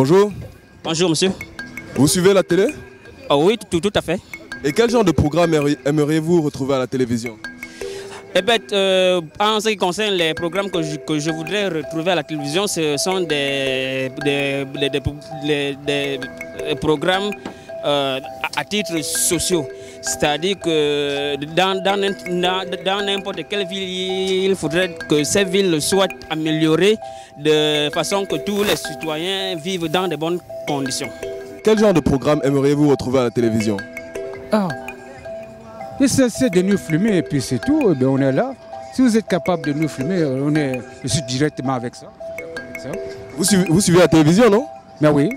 Bonjour. Bonjour monsieur. Vous suivez la télé? Oui, tout à fait. Et quel genre de programme aimeriez-vous retrouver à la télévision? Eh bien, en ce qui concerne les programmes que je voudrais retrouver à la télévision, ce sont des programmes à titre sociaux. C'est-à-dire que dans n'importe quelle ville, il faudrait que ces villes soient améliorées de façon que tous les citoyens vivent dans de bonnes conditions. Quel genre de programme aimeriez-vous retrouver à la télévision? C'est de nous filmer et puis c'est tout, on est là. Si vous êtes capable de nous filmer, je suis directement avec ça. Vous suivez la télévision, non? Mais oui.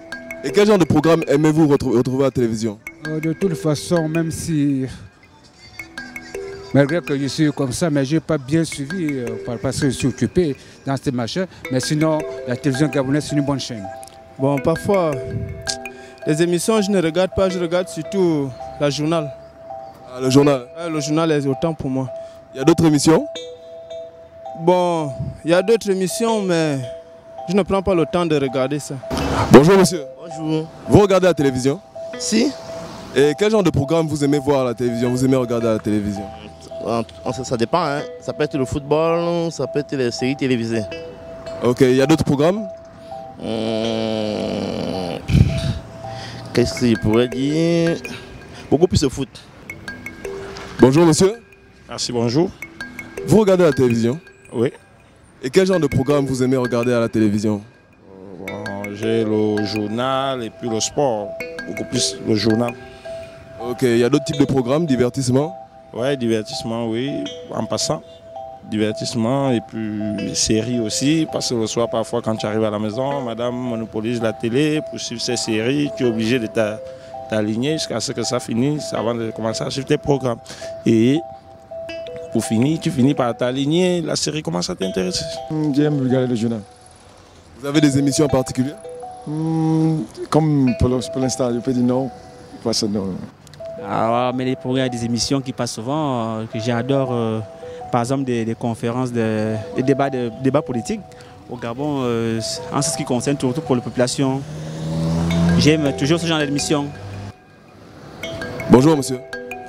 Et quel genre de programme aimez-vous retrouver à la télévision? De toute façon, même si, malgré que je suis comme ça, mais je n'ai pas bien suivi parce que je suis occupé dans ces machins. Mais sinon, la télévision gabonaise, c'est une bonne chaîne. Bon, parfois, les émissions, je ne regarde pas, je regarde surtout le journal. Ah, le journal? Le journal est autant pour moi. Il y a d'autres émissions? Bon, il y a d'autres émissions, mais je ne prends pas le temps de regarder ça. Bonjour monsieur. Bonjour. Vous regardez la télévision? Si. Et quel genre de programme vous aimez voir à la télévision? Vous aimez regarder à la télévision? Ça dépend, hein. Ça peut être le football, ça peut être les séries télévisées. Ok, il y a d'autres programmes? Qu'est-ce que je pourrais dire? Beaucoup plus de foot. Bonjour monsieur. Merci, bonjour. Vous regardez la télévision? Oui. Et quel genre de programme vous aimez regarder à la télévision? J'ai le journal et puis le sport, beaucoup plus le journal. Ok, il y a d'autres types de programmes, divertissement? Oui, divertissement, oui, en passant. Divertissement et puis séries aussi, parce que le soir, parfois, quand tu arrives à la maison, madame monopolise la télé pour suivre ses séries, tu es obligé de t'aligner jusqu'à ce que ça finisse avant de commencer à suivre tes programmes. Et pour finir, tu finis par t'aligner, la série commence à t'intéresser. J'aime regarder le journal. Vous avez des émissions en particulier? Comme pour l'instant, je peux dire non. Parce que non. Alors, mais les programmes, des émissions qui passent souvent, que j'adore, par exemple des conférences, des débats politiques au Gabon, en ce qui concerne surtout pour la population. J'aime toujours ce genre d'émission. Bonjour monsieur.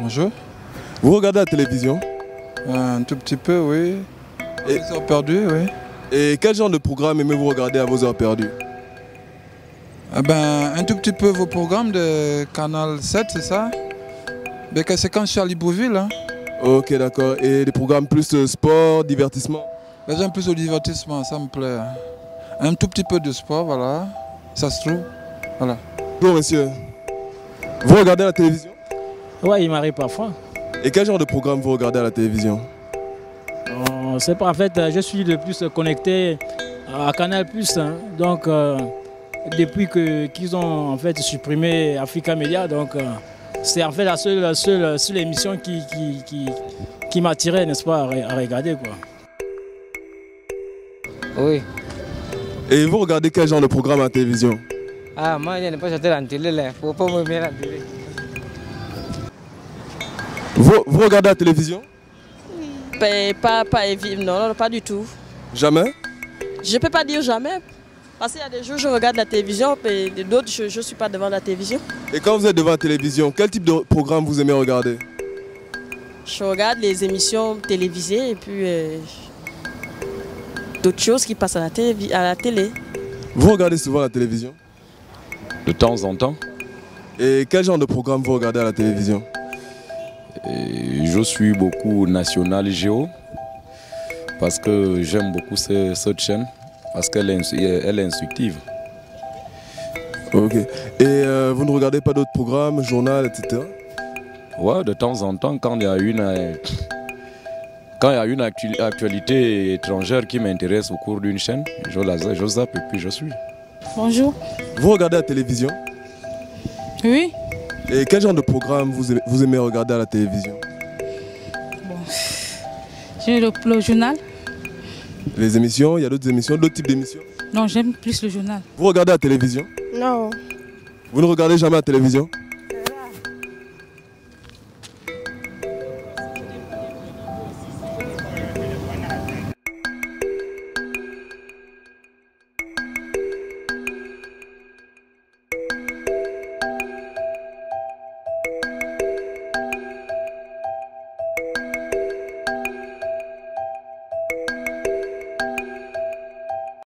Bonjour. Vous regardez la télévision? Un tout petit peu, oui. Les heures perdues, oui. Et quel genre de programme aimez-vous regarder à vos heures perdues? Un tout petit peu vos programmes de Canal 7, c'est ça? C'est quand je suis à Libreville. Hein. Ok, d'accord. Et des programmes plus sport, divertissement? J'aime plus le divertissement, ça me plaît. Un tout petit peu de sport, voilà. Ça se trouve. Voilà. Bonjour monsieur. Vous regardez la télévision? Oui, il m'arrive parfois. Et quel genre de programme vous regardez à la télévision? C'est pas, en fait, je suis le plus connecté à Canal+. Hein. Donc, depuis qu'ils ont en fait supprimé Africa Media, donc c'est en fait la seule émission qui m'attirait, n'est-ce pas, à regarder, quoi. Oui. Et vous regardez quel genre de programme à la télévision? Ah, moi, je n'ai pas acheté la télé, là. Faut pas me mettre la télé. Vous regardez la télévision? Non, pas du tout. Jamais? Je ne peux pas dire jamais. Parce qu'il y a des jours je regarde la télévision et d'autres je ne suis pas devant la télévision. Et quand vous êtes devant la télévision, quel type de programme vous aimez regarder? Je regarde les émissions télévisées et puis d'autres choses qui passent à la télé. Vous regardez souvent la télévision? De temps en temps. Et quel genre de programme vous regardez à la télévision? Je suis beaucoup National Géo parce que j'aime beaucoup cette chaîne parce qu'elle est instructive. Ok. Et vous ne regardez pas d'autres programmes, journal, etc.? Ouais, de temps en temps, quand il y a une actualité étrangère qui m'intéresse au cours d'une chaîne, je zappe et puis je suis. Bonjour. Vous regardez la télévision? Oui. Et quel genre de programme vous aimez regarder à la télévision? J'ai le journal. Les émissions, il y a d'autres émissions, d'autres types d'émissions? Non, j'aime plus le journal. Vous regardez la télévision? Non. Vous ne regardez jamais la télévision?